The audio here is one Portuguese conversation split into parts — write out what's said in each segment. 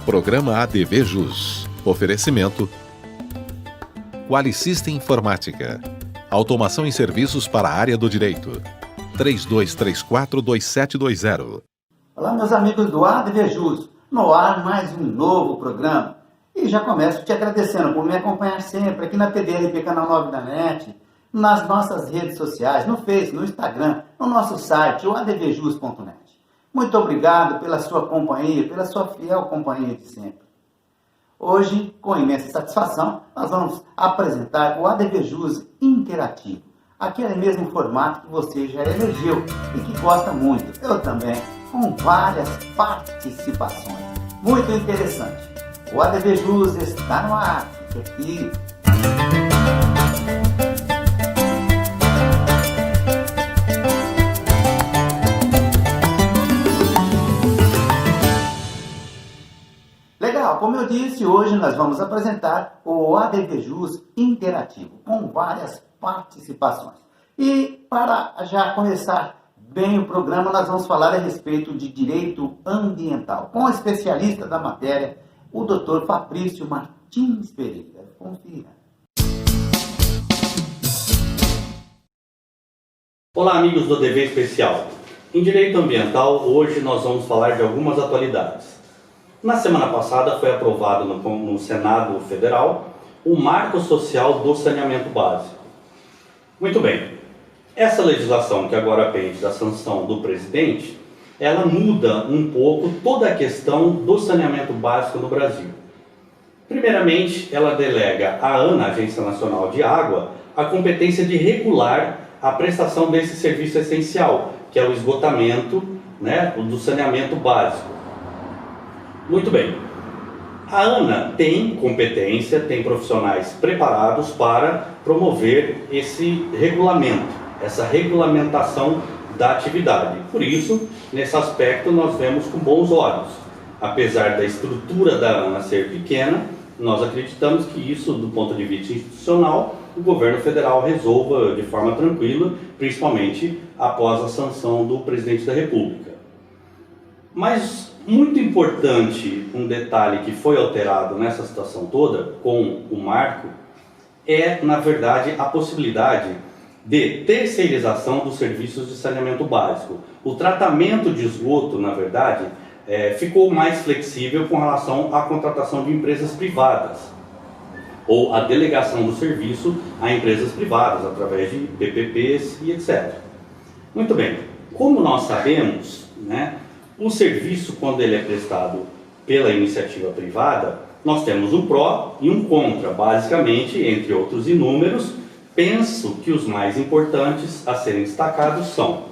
Programa ADV Jus. Oferecimento Qualisystem Informática. Automação em serviços para a área do direito. 3234-2720. Olá, meus amigos do ADV Jus. No ar, mais um novo programa. E já começo te agradecendo por me acompanhar sempre aqui na TDRP Canal 9 da NET, nas nossas redes sociais, no Facebook, no Instagram, no nosso site, o advjus.net. Muito obrigado pela sua companhia, pela sua fiel companhia de sempre. Hoje, com imensa satisfação, nós vamos apresentar o ADV Jus Interativo, aquele mesmo formato que você já elegeu e que gosta muito. Eu também, com várias participações. Muito interessante. O ADV Jus está no ar. Fique aqui. Legal, como eu disse, hoje nós vamos apresentar o ADV Jus Interativo, com várias participações. E para já começar bem o programa, nós vamos falar a respeito de direito ambiental, com o especialista da matéria, o Dr. Fabrício Martins Pereira. Confira. Olá, amigos do ADV Especial. Em direito ambiental, hoje nós vamos falar de algumas atualidades. Na semana passada foi aprovado no Senado Federal o Marco Social do Saneamento Básico. Muito bem, essa legislação que agora pende da sanção do presidente, ela muda um pouco toda a questão do saneamento básico no Brasil. Primeiramente, ela delega à ANA, Agência Nacional de Água, a competência de regular a prestação desse serviço essencial, que é o esgotamento, do saneamento básico. Muito bem. A ANA tem competência, tem profissionais preparados para promover esse regulamento, essa regulamentação da atividade. Por isso, nesse aspecto, nós vemos com bons olhos. Apesar da estrutura da ANA ser pequena, nós acreditamos que isso, do ponto de vista institucional, o governo federal resolva de forma tranquila, principalmente após a sanção do presidente da República. Mas, muito importante, um detalhe que foi alterado nessa situação toda, com o marco, é, na verdade, a possibilidade de terceirização dos serviços de saneamento básico. O tratamento de esgoto, na verdade, ficou mais flexível com relação à contratação de empresas privadas, ou a delegação do serviço a empresas privadas, através de PPPs e etc. Muito bem, como nós sabemos, o serviço, quando ele é prestado pela iniciativa privada, nós temos um pró e um contra, basicamente, entre outros inúmeros. Penso que os mais importantes a serem destacados são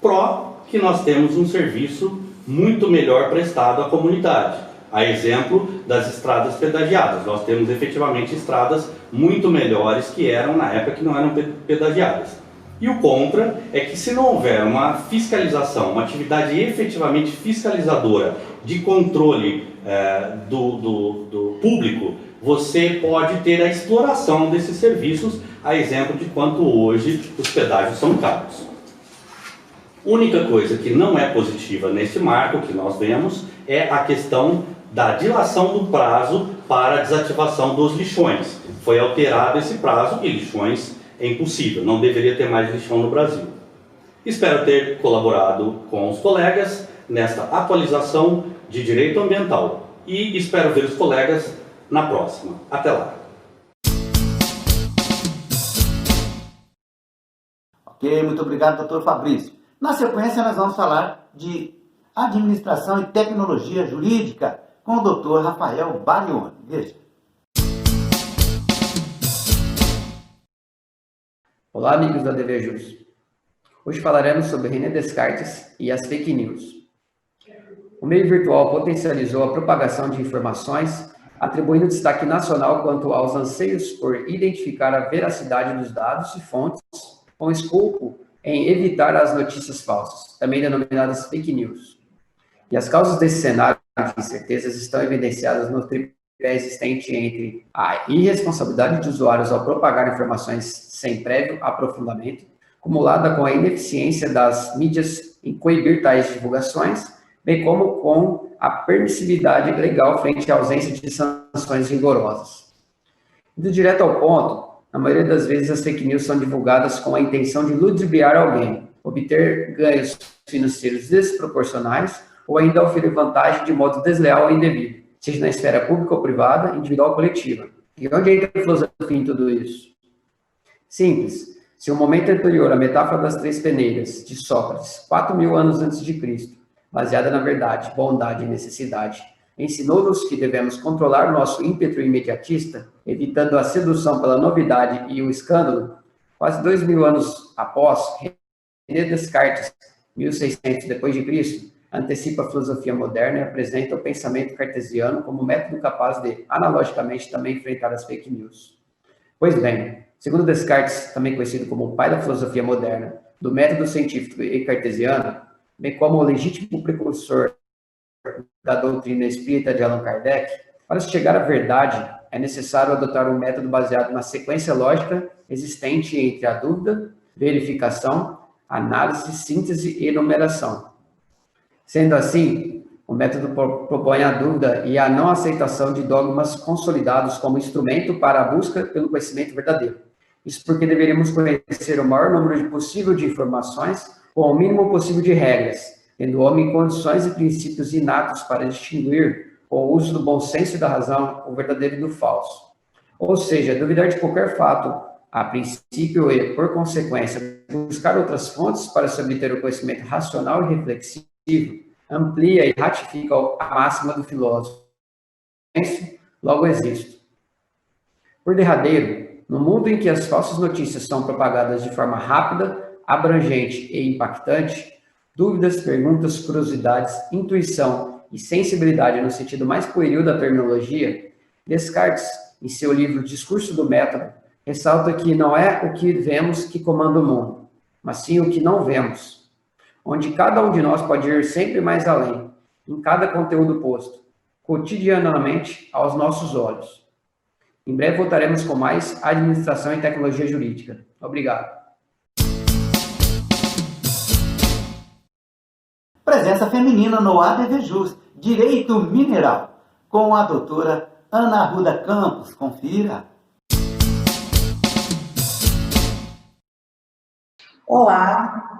pró, que nós temos um serviço muito melhor prestado à comunidade. A exemplo das estradas pedagiadas, nós temos efetivamente estradas muito melhores que eram na época que não eram pedagiadas. E o contra é que, se não houver uma fiscalização, uma atividade efetivamente fiscalizadora de controle do público, você pode ter a exploração desses serviços, a exemplo de quanto hoje os pedágios são caros. Única coisa que não é positiva nesse marco que nós vemos é a questão da dilação do prazo para a desativação dos lixões. Foi alterado esse prazo e lixões é impossível, não deveria ter mais lixão no Brasil. Espero ter colaborado com os colegas nesta atualização de direito ambiental e espero ver os colegas na próxima. Até lá! Ok, muito obrigado, Dr. Fabrício. Na sequência, nós vamos falar de administração e tecnologia jurídica com o Dr. Rafael Barioni. Veja. Olá, amigos da ADV Jus. Hoje falaremos sobre René Descartes e as fake news. O meio virtual potencializou a propagação de informações, atribuindo destaque nacional quanto aos anseios por identificar a veracidade dos dados e fontes, com escopo em evitar as notícias falsas, também denominadas fake news. E as causas desse cenário de incertezas estão evidenciadas no tripé existente entre a irresponsabilidade de usuários ao propagar informações sem prévio aprofundamento, acumulada com a ineficiência das mídias em coibir tais divulgações, bem como com a permissividade legal frente à ausência de sanções rigorosas. Indo direto ao ponto, na maioria das vezes as fake news são divulgadas com a intenção de ludibriar alguém, obter ganhos financeiros desproporcionais ou ainda oferecer vantagem de modo desleal ou indevido, seja na esfera pública ou privada, individual ou coletiva. E onde entra a filosofia em tudo isso? Simples. Se o momento anterior à metáfora das três peneiras, de Sócrates, 4.000 anos antes de Cristo, baseada na verdade, bondade e necessidade, ensinou-nos que devemos controlar nosso ímpeto imediatista, evitando a sedução pela novidade e o escândalo, quase 2.000 anos após, René Descartes, 1600 depois de Cristo, antecipa a filosofia moderna e apresenta o pensamento cartesiano como método capaz de, analogicamente, também enfrentar as fake news. Pois bem, segundo Descartes, também conhecido como o pai da filosofia moderna, do método científico e cartesiano, bem como o legítimo precursor da doutrina espírita de Allan Kardec, para chegar à verdade, é necessário adotar um método baseado na sequência lógica existente entre a dúvida, verificação, análise, síntese e enumeração. Sendo assim, o método propõe a dúvida e a não aceitação de dogmas consolidados como instrumento para a busca pelo conhecimento verdadeiro. Isso porque deveríamos conhecer o maior número possível de informações com o mínimo possível de regras, tendo o homem condições e princípios inatos para distinguir, com o uso do bom senso e da razão, o verdadeiro do falso. Ou seja, duvidar de qualquer fato, a princípio e, por consequência, buscar outras fontes para se obter o conhecimento racional e reflexivo, amplia e ratifica a máxima do filósofo. Penso, logo existo. Por derradeiro, no mundo em que as falsas notícias são propagadas de forma rápida, abrangente e impactante, dúvidas, perguntas, curiosidades, intuição e sensibilidade no sentido mais pueril da terminologia, Descartes, em seu livro Discurso do Método, ressalta que não é o que vemos que comanda o mundo, mas sim o que não vemos, onde cada um de nós pode ir sempre mais além, em cada conteúdo posto, cotidianamente aos nossos olhos. Em breve voltaremos com mais administração e tecnologia jurídica. Obrigado. Presença feminina no ADVJus, Direito Mineral, com a doutora Ana Arruda Campos. Confira. Olá,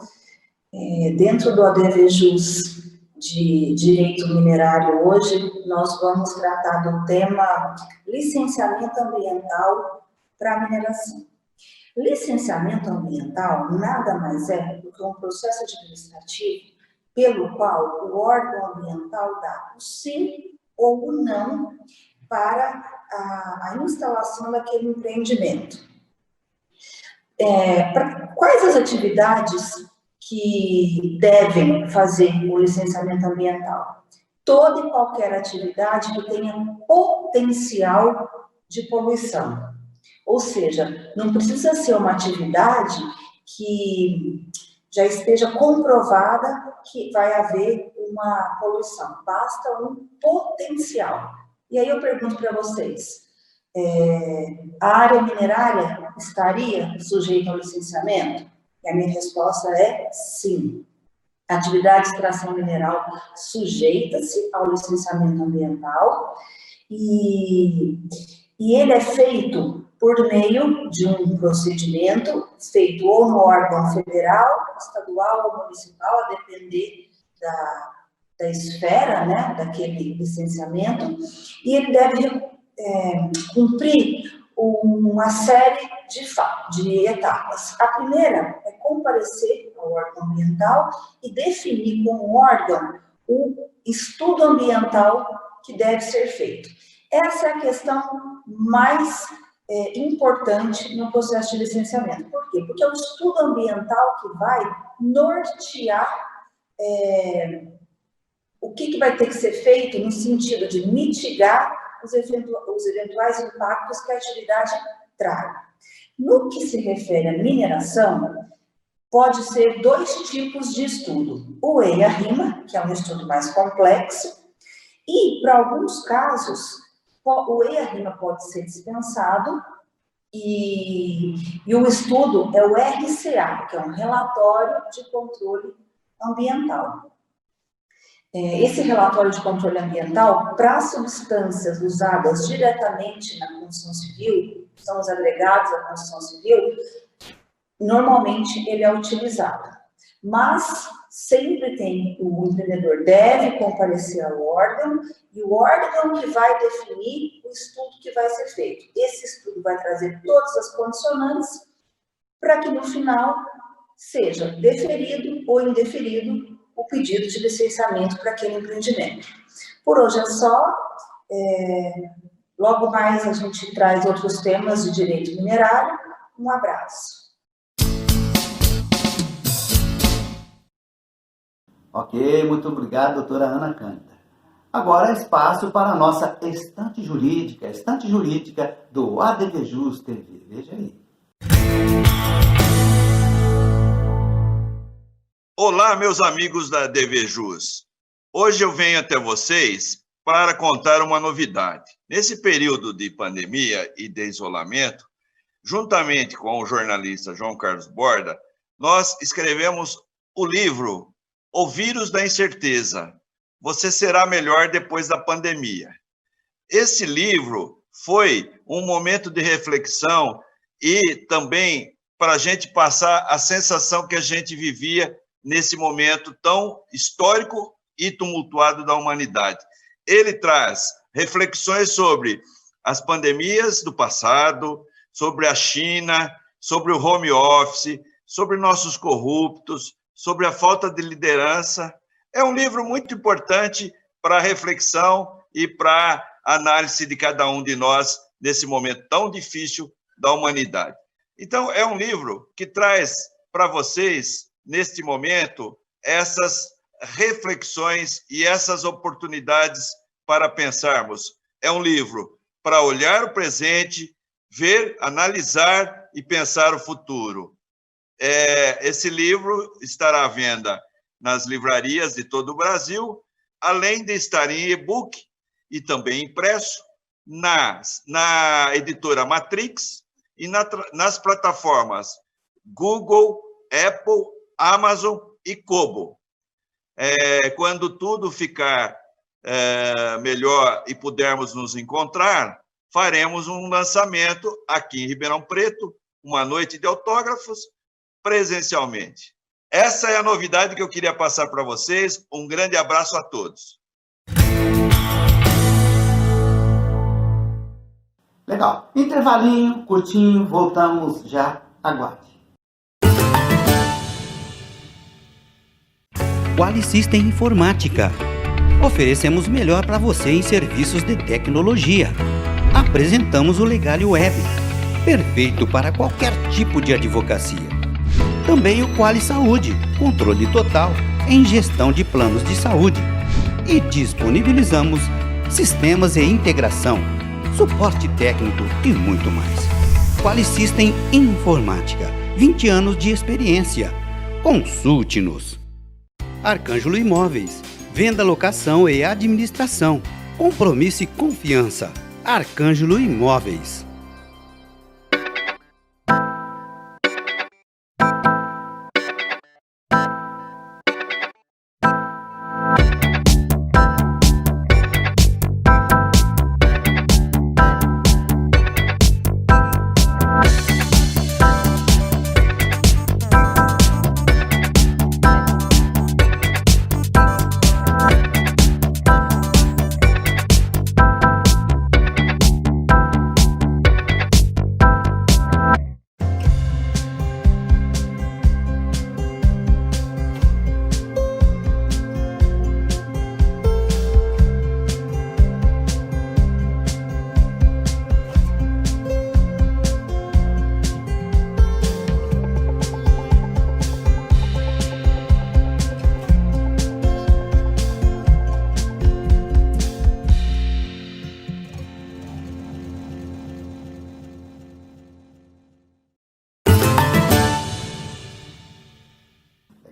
dentro do ADVJus de Direito Minerário hoje, nós vamos tratar do tema licenciamento ambiental para mineração. Licenciamento ambiental nada mais é do que um processo administrativo pelo qual o órgão ambiental dá o sim ou o não para a instalação daquele empreendimento. Quais as atividades que devem fazer o licenciamento ambiental? Toda e qualquer atividade que tenha potencial de poluição. Ou seja, não precisa ser uma atividade que já esteja comprovada que vai haver uma poluição. Basta um potencial. E aí eu pergunto para vocês, a área minerária estaria sujeita ao licenciamento? E a minha resposta é sim. A atividade de extração mineral sujeita-se ao licenciamento ambiental e ele é feito por meio de um procedimento feito ou no órgão federal, estadual ou municipal, a depender da esfera, né, daquele licenciamento, e ele deve cumprir uma série de etapas. A primeira é comparecer ao órgão ambiental e definir como órgão o estudo ambiental que deve ser feito. Essa é a questão mais importante no processo de licenciamento. Por quê? Porque é o estudo ambiental que vai nortear o que vai ter que ser feito no sentido de mitigar os eventuais impactos que a atividade traga. No que se refere à mineração, pode ser dois tipos de estudo. O EIA-RIMA, que é um estudo mais complexo, e, para alguns casos, o EIA-RIMA pode ser dispensado e o estudo é o RCA, que é um relatório de controle ambiental. esse relatório de controle ambiental, para substâncias usadas diretamente na construção civil, são os agregados à construção civil, normalmente ele é utilizado. Mas sempre tem, o empreendedor deve comparecer ao órgão, e o órgão que vai definir o estudo que vai ser feito. Esse estudo vai trazer todas as condicionantes para que no final seja deferido ou indeferido o pedido de licenciamento para aquele empreendimento. Por hoje é só. Logo mais a gente traz outros temas de direito minerário. Um abraço. Ok, muito obrigado, doutora Ana Cândida. Agora espaço para a nossa estante jurídica do ADVJus TV. Veja aí. Olá, meus amigos da ADVJus. Hoje eu venho até vocês para contar uma novidade. Nesse período de pandemia e de isolamento, juntamente com o jornalista João Carlos Borda, nós escrevemos o livro O Vírus da Incerteza. Você será melhor depois da pandemia. Esse livro foi um momento de reflexão e também para a gente passar a sensação que a gente vivia nesse momento tão histórico e tumultuado da humanidade. Ele traz reflexões sobre as pandemias do passado, sobre a China, sobre o home office, sobre nossos corruptos, sobre a falta de liderança. É um livro muito importante para a reflexão e para a análise de cada um de nós nesse momento tão difícil da humanidade. Então, é um livro que traz para vocês, neste momento, essas reflexões e essas oportunidades para pensarmos. É um livro para olhar o presente, ver, analisar e pensar o futuro. Esse livro estará à venda nas livrarias de todo o Brasil, além de estar em e-book e também impresso na editora Matrix e nas plataformas Google, Apple, Amazon e Kobo. Quando tudo ficar melhor e pudermos nos encontrar, faremos um lançamento aqui em Ribeirão Preto, uma noite de autógrafos, presencialmente. Essa é a novidade que eu queria passar para vocês. Um grande abraço a todos. Legal. Intervalinho, curtinho, voltamos já. Aguarde. Qualisystem Informática. Oferecemos o melhor para você em serviços de tecnologia. Apresentamos o Legale Web, perfeito para qualquer tipo de advocacia. Também o Quali Saúde, controle total em gestão de planos de saúde. E disponibilizamos sistemas e integração, suporte técnico e muito mais. Qualisystem Informática, 20 anos de experiência. Consulte-nos. Arcângelo Imóveis, venda, locação e administração. Compromisso e confiança. Arcângelo Imóveis.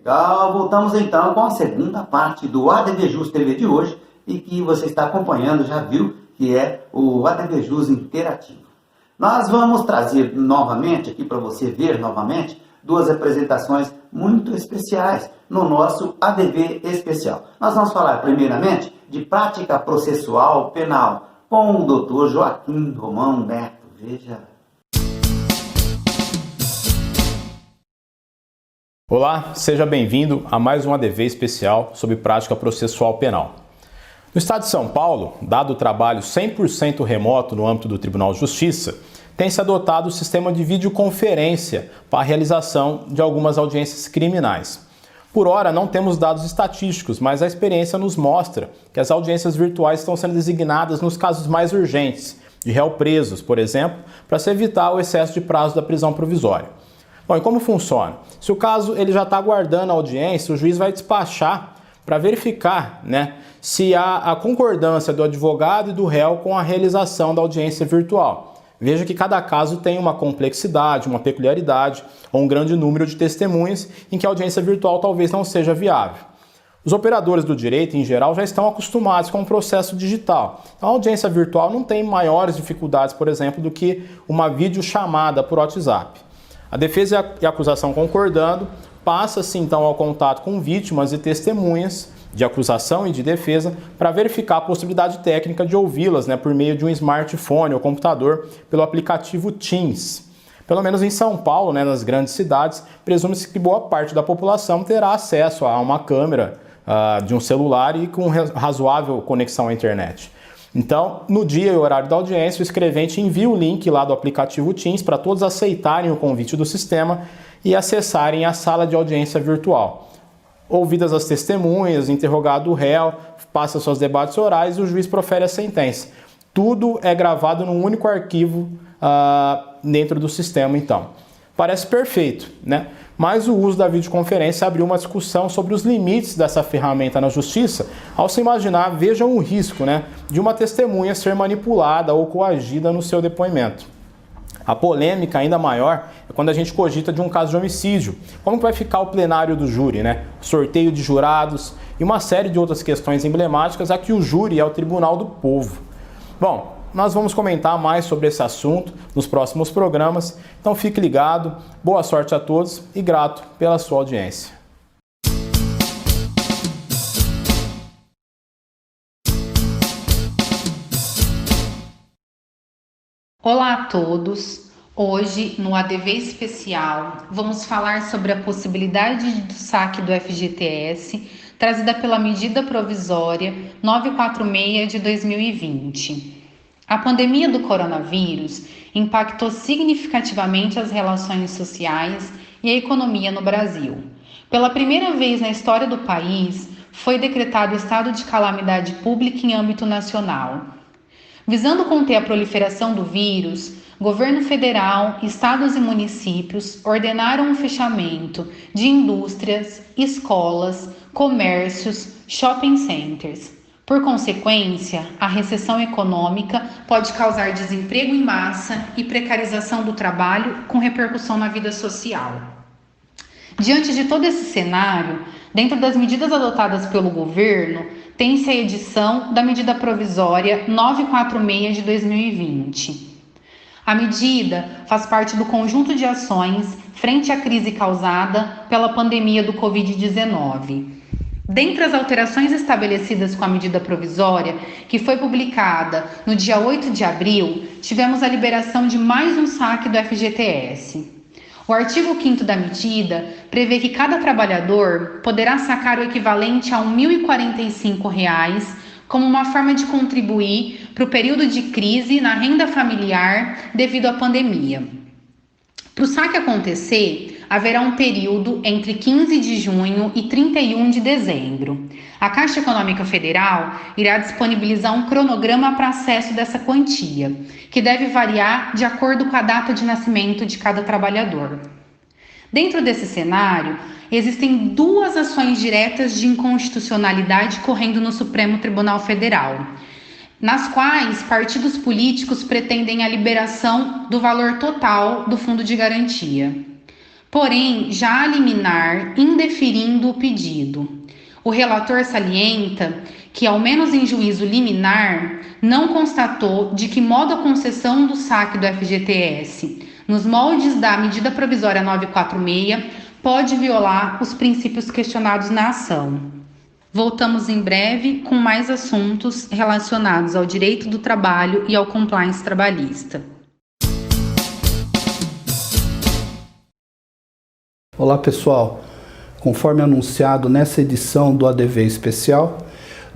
Legal, voltamos então com a segunda parte do ADVJus TV de hoje e que você está acompanhando, já viu, que é o ADVJus Interativo. Nós vamos trazer novamente, aqui para você ver novamente, duas apresentações muito especiais no nosso ADV especial. Nós vamos falar primeiramente de prática processual penal com o Dr. Joaquim Romão Neto. Veja. Olá, seja bem-vindo a mais um ADV especial sobre prática processual penal. No estado de São Paulo, dado o trabalho 100% remoto no âmbito do Tribunal de Justiça, tem-se adotado o sistema de videoconferência para a realização de algumas audiências criminais. Por hora, não temos dados estatísticos, mas a experiência nos mostra que as audiências virtuais estão sendo designadas nos casos mais urgentes, de réu presos, por exemplo, para se evitar o excesso de prazo da prisão provisória. Bom, e como funciona? Se o caso ele já está aguardando a audiência, o juiz vai despachar para verificar, se há a concordância do advogado e do réu com a realização da audiência virtual. Veja que cada caso tem uma complexidade, uma peculiaridade ou um grande número de testemunhas em que a audiência virtual talvez não seja viável. Os operadores do direito, em geral, já estão acostumados com o processo digital. Então, a audiência virtual não tem maiores dificuldades, por exemplo, do que uma videochamada por WhatsApp. A defesa e a acusação concordando, passa-se então ao contato com vítimas e testemunhas de acusação e de defesa para verificar a possibilidade técnica de ouvi-las por meio de um smartphone ou computador pelo aplicativo Teams. Pelo menos em São Paulo, nas grandes cidades, presume-se que boa parte da população terá acesso a uma câmera de um celular e com razoável conexão à internet. Então, no dia e horário da audiência, o escrevente envia o link lá do aplicativo Teams para todos aceitarem o convite do sistema e acessarem a sala de audiência virtual. Ouvidas as testemunhas, interrogado o réu, passa seus debates orais e o juiz profere a sentença. Tudo é gravado num único arquivo dentro do sistema, então. Parece perfeito, Mas o uso da videoconferência abriu uma discussão sobre os limites dessa ferramenta na justiça, ao se imaginar, vejam o risco, de uma testemunha ser manipulada ou coagida no seu depoimento. A polêmica ainda maior é quando a gente cogita de um caso de homicídio. Como que vai ficar o plenário do júri, Sorteio de jurados e uma série de outras questões emblemáticas a que o júri é o tribunal do povo. Bom, nós vamos comentar mais sobre esse assunto nos próximos programas, então fique ligado, boa sorte a todos e grato pela sua audiência. Olá a todos! Hoje, no ADV especial, vamos falar sobre a possibilidade do saque do FGTS trazida pela medida provisória 946 de 2020. A pandemia do coronavírus impactou significativamente as relações sociais e a economia no Brasil. Pela primeira vez na história do país, foi decretado estado de calamidade pública em âmbito nacional. Visando conter a proliferação do vírus, governo federal, estados e municípios ordenaram o fechamento de indústrias, escolas, comércios, shopping centers. Por consequência, a recessão econômica pode causar desemprego em massa e precarização do trabalho, com repercussão na vida social. Diante de todo esse cenário, dentro das medidas adotadas pelo governo, tem-se a edição da medida provisória 946 de 2020. A medida faz parte do conjunto de ações frente à crise causada pela pandemia do Covid-19. Dentre as alterações estabelecidas com a medida provisória, que foi publicada no dia 8 de abril, tivemos a liberação de mais um saque do FGTS. O artigo 5º da medida prevê que cada trabalhador poderá sacar o equivalente a R$ 1.045 como uma forma de contribuir para o período de crise na renda familiar devido à pandemia. Para o saque acontecer, haverá um período entre 15 de junho e 31 de dezembro. A Caixa Econômica Federal irá disponibilizar um cronograma para acesso dessa quantia, que deve variar de acordo com a data de nascimento de cada trabalhador. Dentro desse cenário, existem duas ações diretas de inconstitucionalidade correndo no Supremo Tribunal Federal, nas quais partidos políticos pretendem a liberação do valor total do fundo de garantia. Porém, já há liminar indeferindo o pedido. O relator salienta que, ao menos em juízo liminar, não constatou de que modo a concessão do saque do FGTS, nos moldes da medida provisória 946, pode violar os princípios questionados na ação. Voltamos em breve com mais assuntos relacionados ao direito do trabalho e ao compliance trabalhista. Olá pessoal, conforme anunciado nessa edição do ADV Especial,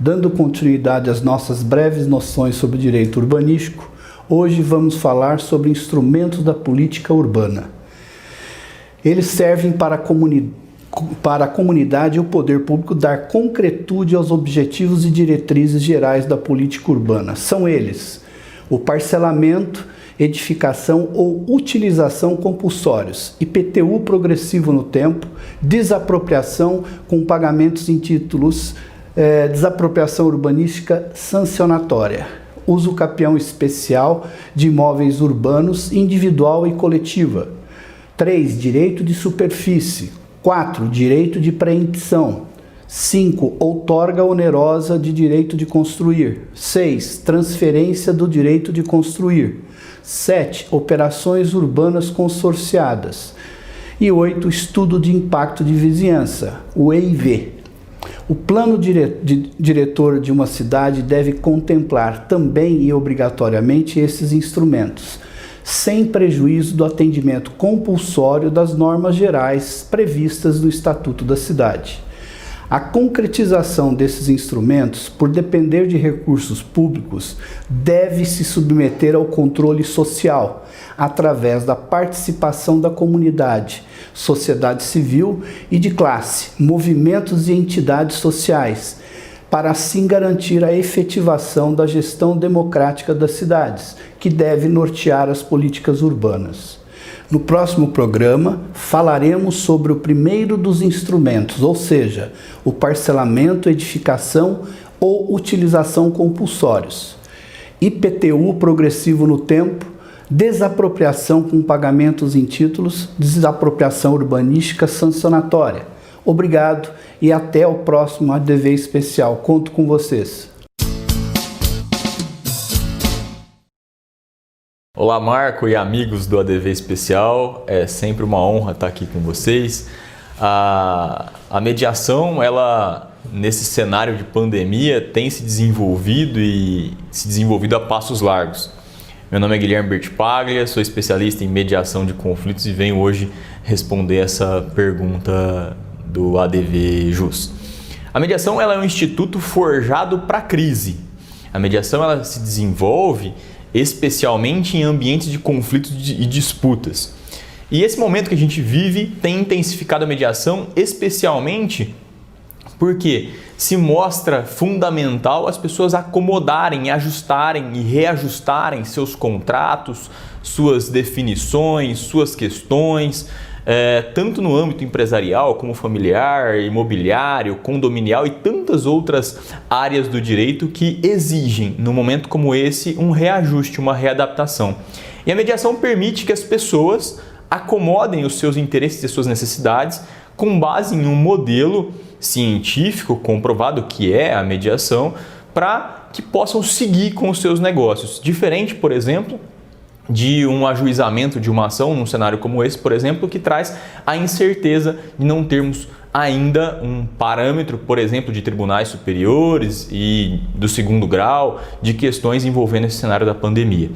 dando continuidade às nossas breves noções sobre direito urbanístico, hoje vamos falar sobre instrumentos da política urbana. Eles servem para a comunidade e o poder público dar concretude aos objetivos e diretrizes gerais da política urbana. São eles: o parcelamento, edificação ou utilização compulsórios, IPTU progressivo no tempo, desapropriação com pagamentos em títulos, desapropriação urbanística sancionatória, uso capião especial de imóveis urbanos individual e coletiva. 3. Direito de superfície. 4. Direito de preempção. 5. Outorga onerosa de direito de construir. 6. Transferência do direito de construir. 7. Operações urbanas consorciadas. E 8. Estudo de impacto de vizinhança, o EIV. O plano diretor de uma cidade deve contemplar também e obrigatoriamente esses instrumentos, sem prejuízo do atendimento compulsório das normas gerais previstas no Estatuto da Cidade. A concretização desses instrumentos, por depender de recursos públicos, deve se submeter ao controle social, através da participação da comunidade, sociedade civil e de classe, movimentos e entidades sociais, para assim garantir a efetivação da gestão democrática das cidades, que deve nortear as políticas urbanas. No próximo programa, falaremos sobre o primeiro dos instrumentos, ou seja, o parcelamento, edificação ou utilização compulsórios, IPTU progressivo no tempo, desapropriação com pagamentos em títulos, desapropriação urbanística sancionatória. Obrigado e até o próximo ADV Especial. Conto com vocês. Olá Marco e amigos do ADV Especial, é sempre uma honra estar aqui com vocês. A mediação, ela nesse cenário de pandemia tem se desenvolvido a passos largos. Meu nome é Guilherme Bertipaglia, sou especialista em mediação de conflitos e venho hoje responder essa pergunta do ADV Jus. A mediação ela é um instituto forjado para a crise. A mediação ela se desenvolve especialmente em ambientes de conflitos e disputas. E esse momento que a gente vive tem intensificado a mediação, especialmente porque se mostra fundamental as pessoas acomodarem, ajustarem e reajustarem seus contratos, suas definições, suas questões, tanto no âmbito empresarial como familiar, imobiliário, condominial e tantas outras áreas do direito que exigem, num momento como esse, um reajuste, uma readaptação. E a mediação permite que as pessoas acomodem os seus interesses e suas necessidades com base em um modelo científico comprovado que é a mediação, para que possam seguir com os seus negócios. Diferente, por exemplo, de um ajuizamento de uma ação num cenário como esse, por exemplo, que traz a incerteza de não termos ainda um parâmetro, por exemplo, de tribunais superiores e do segundo grau, de questões envolvendo esse cenário da pandemia.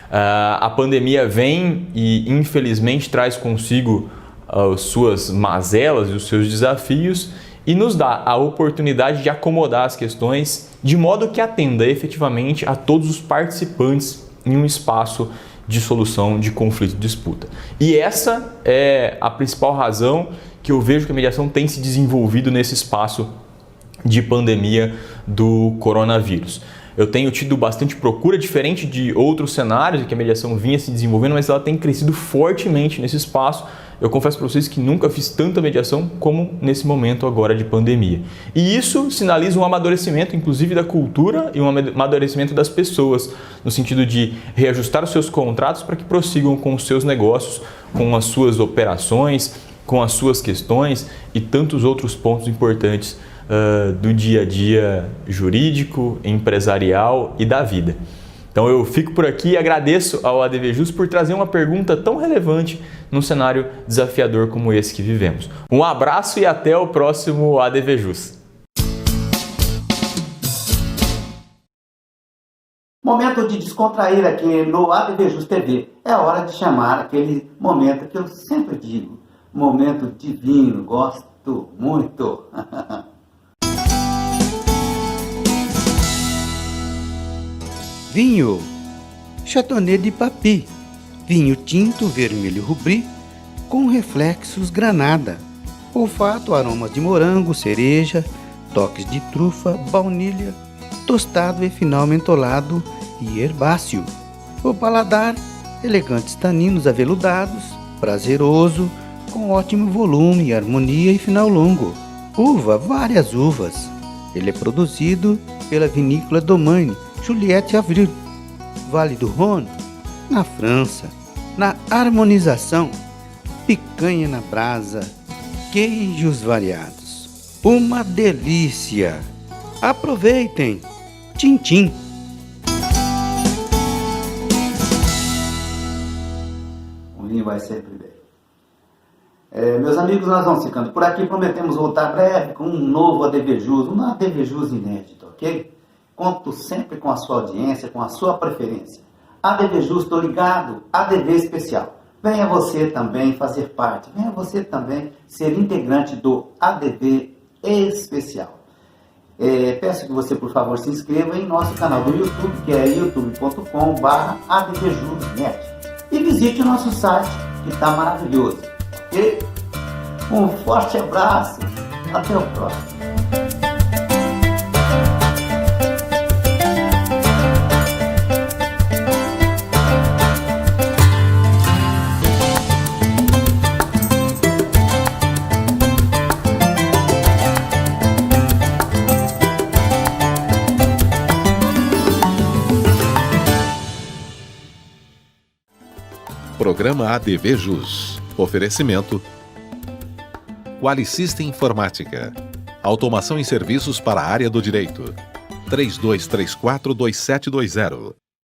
A pandemia vem e, infelizmente, traz consigo as suas mazelas e os seus desafios e nos dá a oportunidade de acomodar as questões de modo que atenda efetivamente a todos os participantes em um espaço de solução de conflito e disputa. E essa é a principal razão que eu vejo que a mediação tem se desenvolvido nesse espaço de pandemia do coronavírus. Eu tenho tido bastante procura, diferente de outros cenários em que a mediação vinha se desenvolvendo, mas ela tem crescido fortemente nesse espaço. Eu confesso para vocês que nunca fiz tanta mediação como nesse momento agora de pandemia. E isso sinaliza um amadurecimento, inclusive, da cultura e um amadurecimento das pessoas, no sentido de reajustar os seus contratos para que prossigam com os seus negócios, com as suas operações, com as suas questões e tantos outros pontos importantes do dia a dia jurídico, empresarial e da vida. Então eu fico por aqui e agradeço ao ADV Jus por trazer uma pergunta tão relevante num cenário desafiador como esse que vivemos. Um abraço e até o próximo ADV Jus. Momento de descontrair aqui no ADV Jus TV. É hora de chamar aquele momento que eu sempre digo. Momento divino, gosto muito. Vinho Chardonnay de Papi, vinho tinto vermelho rubri com reflexos granada, olfato, aromas de morango, cereja, toques de trufa, baunilha, tostado e final mentolado e herbáceo. O paladar, elegantes taninos aveludados, prazeroso, com ótimo volume, harmonia e final longo. Uva, várias uvas. Ele é produzido pela vinícola Domaine Juliette Avril, Vale do Rhône, na França. Na harmonização, picanha na brasa, queijos variados. Uma delícia! Aproveitem! Tchim, tchim! O vinho vai sempre bem. Meus amigos, nós vamos ficando por aqui. Prometemos voltar breve com um novo ADV Jus, um ADV Jus inédito, ok? Conto sempre com a sua audiência, com a sua preferência. ADV Jus, estou ligado, ADV especial. Venha você também fazer parte, venha você também ser integrante do ADV especial. Peço que você, por favor, se inscreva em nosso canal do YouTube, que é youtube.com/advjusnet. E visite o nosso site, que está maravilhoso. Ok? Um forte abraço. Até o próximo. Programa ADV Jus. Oferecimento Qualisystem Informática. Automação em serviços para a área do direito. 3234-2720.